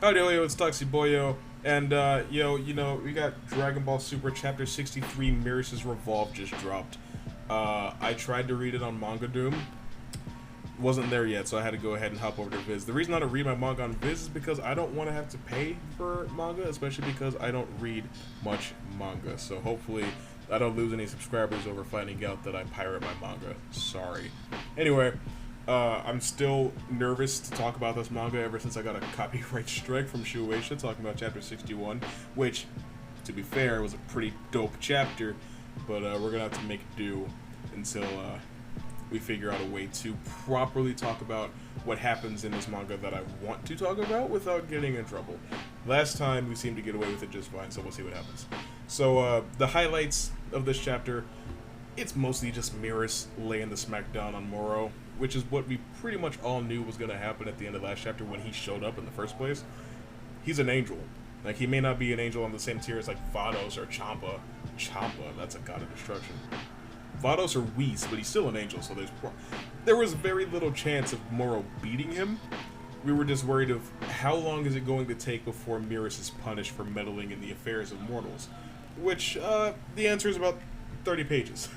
Howdy, yo, it's Toxie Boyo, and we got Dragon Ball Super Chapter 63, Merus' Revolve just dropped. I tried to read it on Manga Doom, wasn't there yet, so I had to go ahead and hop over to Viz. The reason I don't read my manga on Viz is because I don't want to have to pay for manga, especially because I don't read much manga. So hopefully I don't lose any subscribers over finding out that I pirate my manga. Sorry. Anyway, I'm still nervous to talk about this manga ever since I got a copyright strike from Shueisha talking about Chapter 61, which, to be fair, was a pretty dope chapter, but we're gonna have to make do until we figure out a way to properly talk about what happens in this manga that I want to talk about without getting in trouble. Last time we seemed to get away with it just fine, so we'll see what happens. So the highlights of this chapter, it's mostly just Merus laying the smackdown on Moro, which is what we pretty much all knew was going to happen at the end of last chapter when he showed up in the first place. He's an angel. Like, he may not be an angel on the same tier as, like, Vados or Champa. Champa, that's a god of destruction. Vados or Whis, but he's still an angel, so there was very little chance of Moro beating him. We were just worried of how long is it going to take before Merus is punished for meddling in the affairs of mortals. Which, the answer is about 30 pages.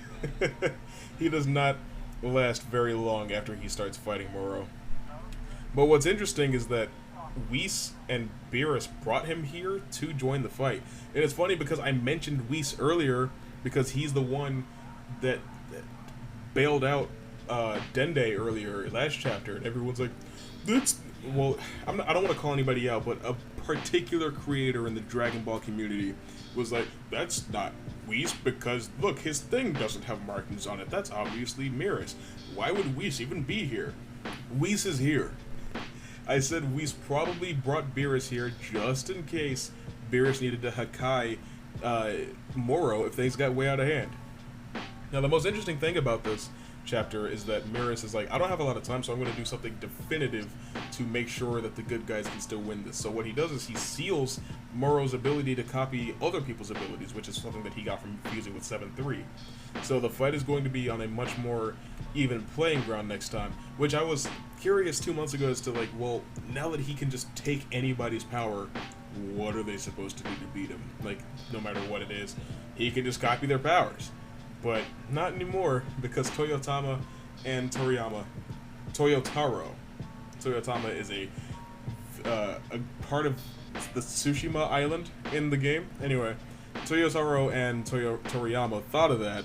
He does not last very long after he starts fighting Moro. But what's interesting is that Whis and Beerus brought him here to join the fight. And it's funny because I mentioned Whis earlier because he's the one that bailed out Dende earlier last chapter, and everyone's like, that's... Well, I don't want to call anybody out, but a particular creator in the Dragon Ball community was like, that's not Whis because, look, his thing doesn't have markings on it. That's obviously Merus. Why would Whis even be here? Whis is here. I said Whis probably brought Beerus here just in case Beerus needed to Hakai Moro if things got way out of hand. Now, the most interesting thing about this chapter is that Merus is like, I don't have a lot of time, so I'm going to do something definitive to make sure that the good guys can still win this. So what he does is he seals Moro's ability to copy other people's abilities, which is something that he got from fusing with 7-3. So the fight is going to be on a much more even playing ground next time, which I was curious 2 months ago as to, like, well, now that he can just take anybody's power, what are they supposed to do to beat him? Like, no matter what it is, he can just copy their powers. But not anymore, because Toyotama and Toyotaro is a part of the Tsushima island in the game. Anyway, Toyotaro and Toriyama thought of that,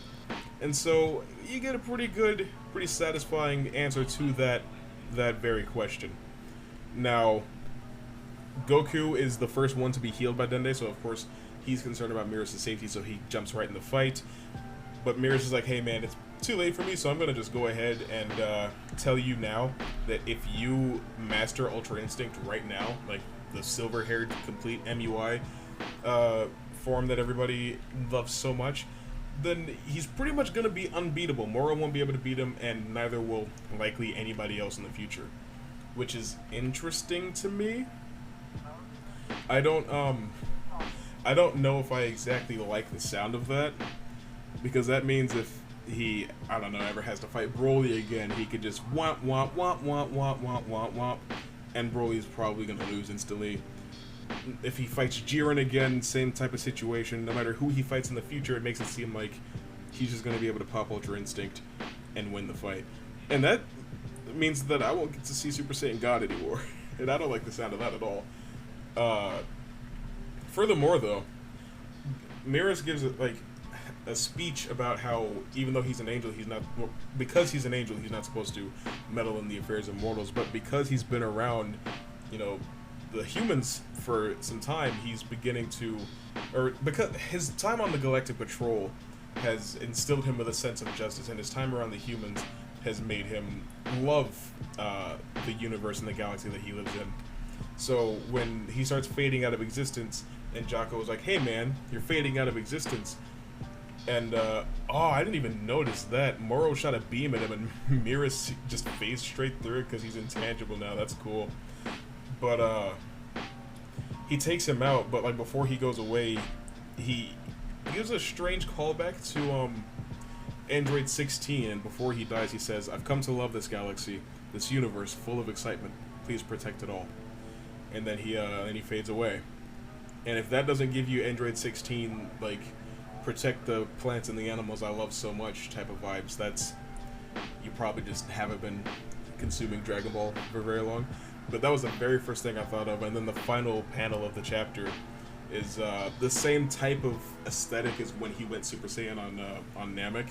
and so you get a pretty good, pretty satisfying answer to that very question. Now, Goku is the first one to be healed by Dende, so of course he's concerned about Merus' safety, so he jumps right in the fight. But Merus is like, hey man, it's too late for me, so I'm going to just go ahead and tell you now that if you master Ultra Instinct right now, like the silver-haired, complete MUI form that everybody loves so much, then he's pretty much going to be unbeatable. Moro won't be able to beat him, and neither will likely anybody else in the future. Which is interesting to me. I don't know if I exactly like the sound of that. Because that means if he, I don't know, ever has to fight Broly again, he could just womp, womp, womp, womp, womp, womp, womp, womp, and Broly's probably going to lose instantly. If he fights Jiren again, same type of situation, no matter who he fights in the future, it makes it seem like he's just going to be able to pop Ultra Instinct and win the fight. And that means that I won't get to see Super Saiyan God anymore, and I don't like the sound of that at all. Furthermore, though, Merus gives it, like, a speech about how even though he's an angel, he's not, well, because he's an angel, he's not supposed to meddle in the affairs of mortals, but because he's been around, you know, the humans for some time, he's beginning to, or because his time on the Galactic Patrol has instilled him with a sense of justice, and his time around the humans has made him love the universe and the galaxy that he lives in. So when he starts fading out of existence, and Jocko was like, hey man, you're fading out of existence, and, oh, I didn't even notice that. Moro shot a beam at him, and Merus just phased straight through it because he's intangible now. That's cool. But, he takes him out, but, like, before he goes away, he gives a strange callback to, Android 16, and before he dies, he says, I've come to love this galaxy, this universe full of excitement. Please protect it all. and then he fades away. And if that doesn't give you Android 16 like protect the plants and the animals I love so much type of vibes, that's you probably just haven't been consuming Dragon Ball for very long. But that was the very first thing I thought of, and then the final panel of the chapter is the same type of aesthetic as when he went Super Saiyan on Namek.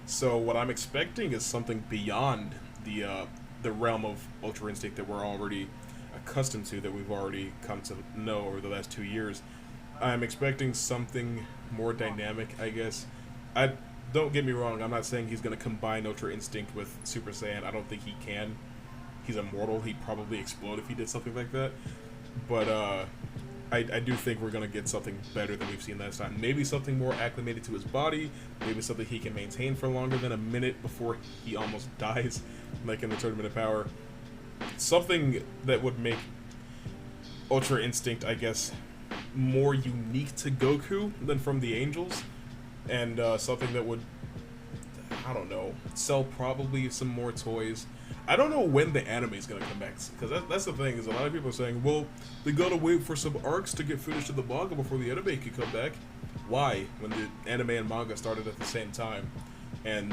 So what I'm expecting is something beyond the realm of Ultra Instinct that we're already accustomed to, that we've already come to know over the last 2 years. I'm expecting something more dynamic, I guess. Don't get me wrong, I'm not saying he's going to combine Ultra Instinct with Super Saiyan. I don't think he can. He's immortal. He'd probably explode if he did something like that. But I do think we're going to get something better than we've seen last time. Maybe something more acclimated to his body. Maybe something he can maintain for longer than a minute before he almost dies, like in the Tournament of Power. Something that would make Ultra Instinct, I guess, more unique to Goku than from the Angels. And something that would, I don't know, sell probably some more toys. I don't know when the anime is going to come back, because that's the thing, is a lot of people are saying, well, they got to wait for some arcs to get finished in the manga before the anime can come back. Why? When the anime and manga started at the same time, and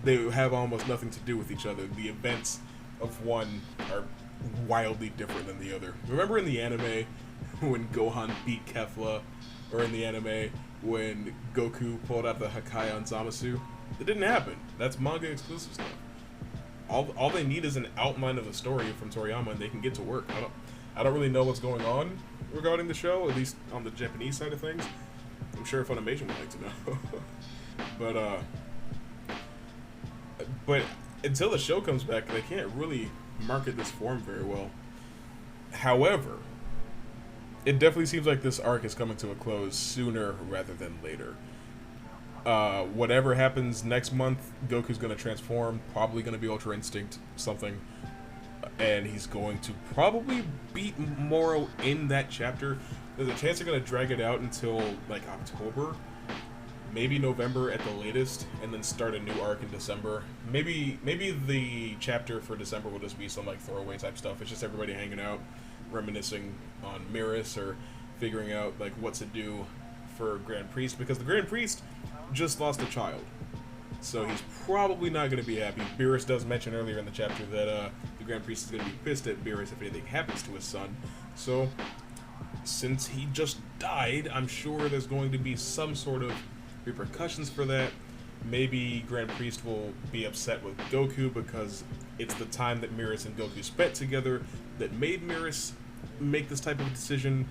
they have almost nothing to do with each other. The events of one are wildly different than the other. Remember in the anime when Gohan beat Kefla, or in the anime when Goku pulled out the Hakai on Zamasu? It didn't happen. That's manga exclusive stuff. All they need is an outline of the story from Toriyama, and they can get to work. I don't really know what's going on regarding the show, at least on the Japanese side of things. I'm sure Funimation would like to know. but until the show comes back, they can't really market this form very well. However, it definitely seems like this arc is coming to a close sooner rather than later. Whatever happens next month, Goku's going to transform, probably going to be Ultra Instinct something, and he's going to probably beat Moro in that chapter. There's a chance they're going to drag it out until like October, maybe November at the latest, and then start a new arc in December. Maybe the chapter for December will just be some like throwaway type stuff. It's just everybody hanging out, reminiscing on Merus, or figuring out like what to do for Grand Priest, because the Grand Priest just lost a child, so he's probably not going to be happy. Beerus does mention earlier in the chapter that the Grand Priest is going to be pissed at Beerus if anything happens to his son. So since he just died, I'm sure there's going to be some sort of repercussions for that. Maybe Grand Priest will be upset with Goku because it's the time that Merus and Goku spent together that made Merus make this type of decision,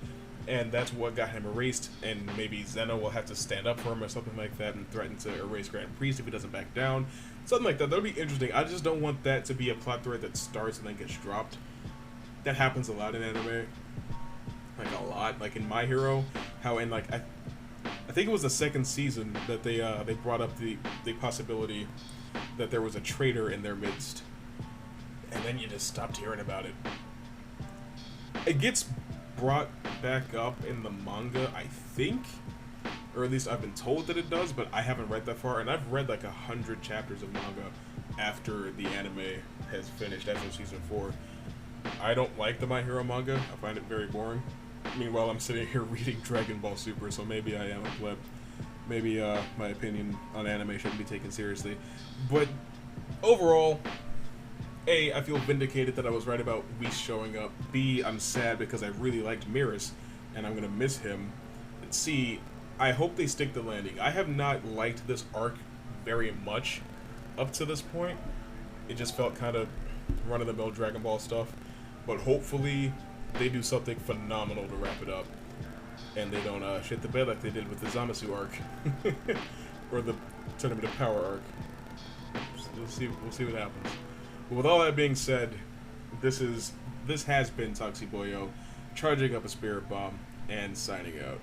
and that's what got him erased, and maybe Zeno will have to stand up for him or something like that and threaten to erase Grand Priest if he doesn't back down. Something like that. That would be interesting. I just don't want that to be a plot thread that starts and then gets dropped. That happens a lot in anime. Like, a lot. Like, in My Hero, how in, like, I think it was the second season that they brought up the possibility that there was a traitor in their midst. And then you just stopped hearing about it. It gets brought back up in the manga, I think, or at least I've been told that it does, but I haven't read that far, and I've read like 100 chapters of manga after the anime has finished as of season 4. I don't like the My Hero manga. I find it very boring. Meanwhile, I'm sitting here reading Dragon Ball Super, so maybe I am a pleb. Maybe my opinion on anime shouldn't be taken seriously. But overall, A, I feel vindicated that I was right about Whis showing up. B, I'm sad because I really liked Merus, and I'm going to miss him. And C, I hope they stick the landing. I have not liked this arc very much up to this point. It just felt kind of run-of-the-mill Dragon Ball stuff. But hopefully they do something phenomenal to wrap it up, and they don't shit the bed like they did with the Zamasu arc. Or the Tournament of Power arc. So we'll see what happens. But with all that being said, this has been Toxie Boyo, charging up a spirit bomb and signing out.